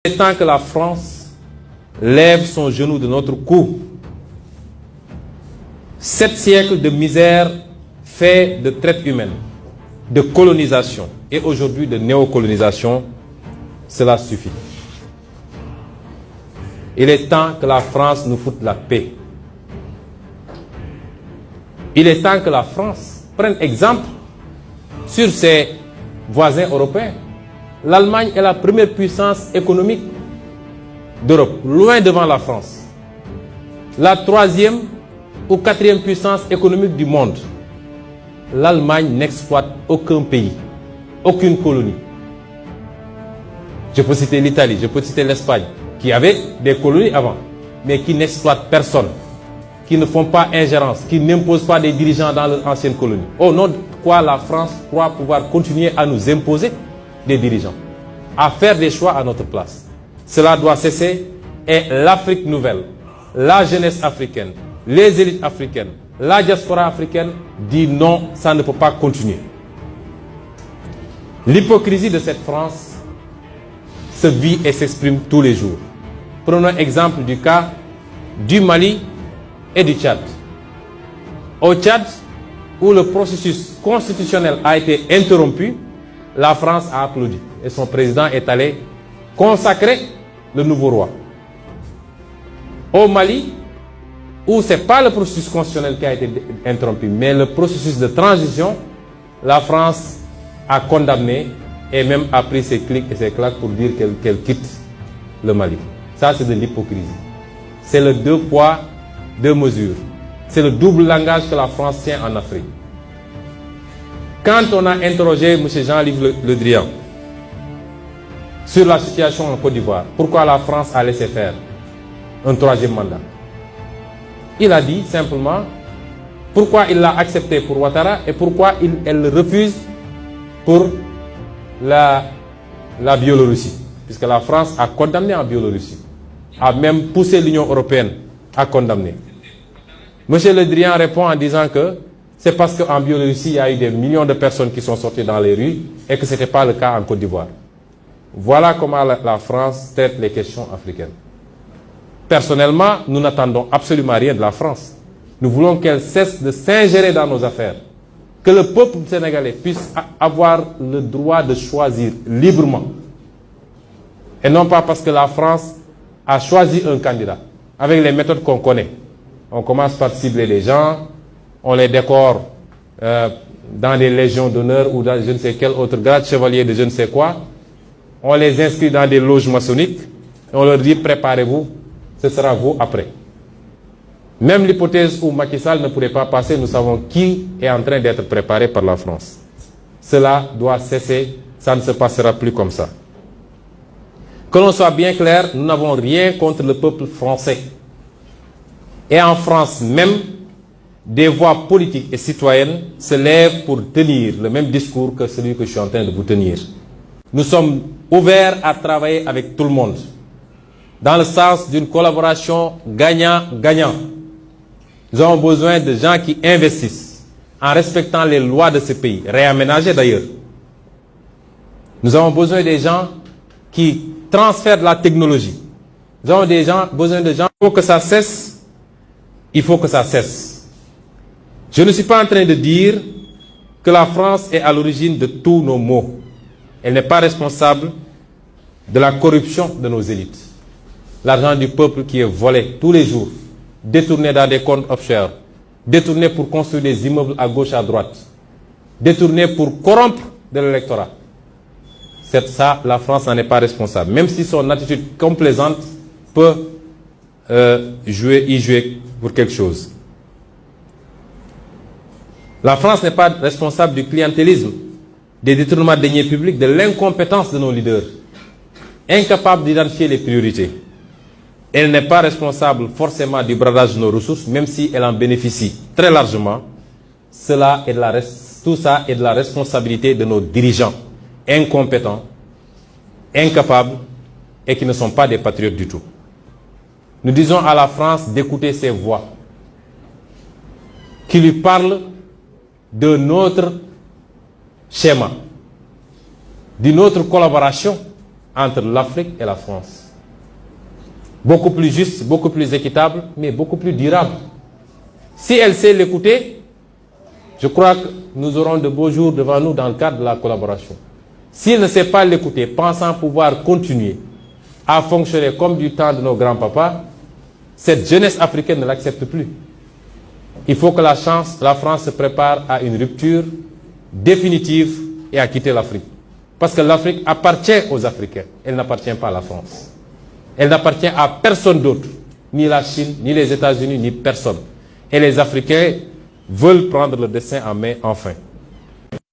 Il est temps que la France lève son genou de notre cou. 7 siècles de misère faits de traite humaine, de colonisation et aujourd'hui de néocolonisation, cela suffit. Il est temps que la France nous foute la paix. Il est temps que la France prenne exemple sur ses voisins européens. L'Allemagne est la première puissance économique d'Europe, loin devant la France. La 3e ou 4e puissance économique du monde. L'Allemagne n'exploite aucun pays, aucune colonie. Je peux citer l'Italie, je peux citer l'Espagne, qui avait des colonies avant, mais qui n'exploitent personne, qui ne font pas ingérence, qui n'imposent pas des dirigeants dans leurs anciennes colonies. Au nom de quoi la France croit pouvoir continuer à nous imposer des dirigeants, à faire des choix à notre place. Cela doit cesser et l'Afrique nouvelle, la jeunesse africaine, les élites africaines, la diaspora africaine dit non, ça ne peut pas continuer. L'hypocrisie de cette France se vit et s'exprime tous les jours. Prenons exemple du cas du Mali et du Tchad. Au Tchad, où le processus constitutionnel a été interrompu, la France a applaudi et son président est allé consacrer le nouveau roi. Au Mali, où ce n'est pas le processus constitutionnel qui a été interrompu, mais le processus de transition, la France a condamné et même a pris ses clics et ses claques pour dire qu'elle quitte le Mali. Ça, c'est de l'hypocrisie. C'est le 2 poids, 2 mesures. C'est le double langage que la France tient en Afrique. Quand on a interrogé M. Jean-Yves Le Drian sur la situation en Côte d'Ivoire, pourquoi la France a laissé faire un 3e mandat, il a dit simplement pourquoi il l'a accepté pour Ouattara et pourquoi elle le refuse pour la Biélorussie. Puisque la France a condamné en Biélorussie, a même poussé l'Union européenne à condamner. M. Le Drian répond en disant que c'est parce qu'en Biélorussie, il y a eu des millions de personnes qui sont sorties dans les rues et que ce n'était pas le cas en Côte d'Ivoire. Voilà comment la France traite les questions africaines. Personnellement, nous n'attendons absolument rien de la France. Nous voulons qu'elle cesse de s'ingérer dans nos affaires. Que le peuple sénégalais puisse avoir le droit de choisir librement. Et non pas parce que la France a choisi un candidat avec les méthodes qu'on connaît. On commence par cibler les gens, on les décore dans des légions d'honneur ou dans je ne sais quel autre grade, chevalier de je ne sais quoi. On les inscrit dans des loges maçonniques et on leur dit préparez-vous, ce sera vous après. Même l'hypothèse où Macky Sall ne pourrait pas passer, nous savons qui est en train d'être préparé par la France. Cela doit cesser, ça ne se passera plus comme ça. Que l'on soit bien clair, nous n'avons rien contre le peuple français. Et en France même, des voix politiques et citoyennes se lèvent pour tenir le même discours que celui que je suis en train de vous tenir. Nous sommes ouverts à travailler avec tout le monde, dans le sens d'une collaboration gagnant-gagnant. Nous avons besoin de gens qui investissent en respectant les lois de ce pays, réaménagées d'ailleurs. Nous avons besoin des gens qui transfèrent de la technologie. Nous avons besoin de gens. Il faut que ça cesse. Il faut que ça cesse. Je ne suis pas en train de dire que la France est à l'origine de tous nos maux. Elle n'est pas responsable de la corruption de nos élites. L'argent du peuple qui est volé tous les jours, détourné dans des comptes offshore, détourné pour construire des immeubles à gauche, à droite, détourné pour corrompre de l'électorat. C'est ça, la France n'en est pas responsable. Même si son attitude complaisante peut y jouer pour quelque chose. La France n'est pas responsable du clientélisme, des détournements de deniers publics, de l'incompétence de nos leaders, incapables d'identifier les priorités. Elle n'est pas responsable forcément du bradage de nos ressources, même si elle en bénéficie très largement. Tout ça est de la responsabilité de nos dirigeants, incompétents, incapables et qui ne sont pas des patriotes du tout. Nous disons à la France d'écouter ces voix qui lui parlent de notre schéma, d'une autre collaboration entre l'Afrique et la France. Beaucoup plus juste, beaucoup plus équitable, mais beaucoup plus durable. Si elle sait l'écouter, je crois que nous aurons de beaux jours devant nous dans le cadre de la collaboration. S'il ne sait pas l'écouter, pensant pouvoir continuer à fonctionner comme du temps de nos grands-papas, cette jeunesse africaine ne l'accepte plus. Il faut que la France se prépare à une rupture définitive et à quitter l'Afrique. Parce que l'Afrique appartient aux Africains, elle n'appartient pas à la France. Elle n'appartient à personne d'autre, ni la Chine, ni les États-Unis, ni personne. Et les Africains veulent prendre le destin en main enfin.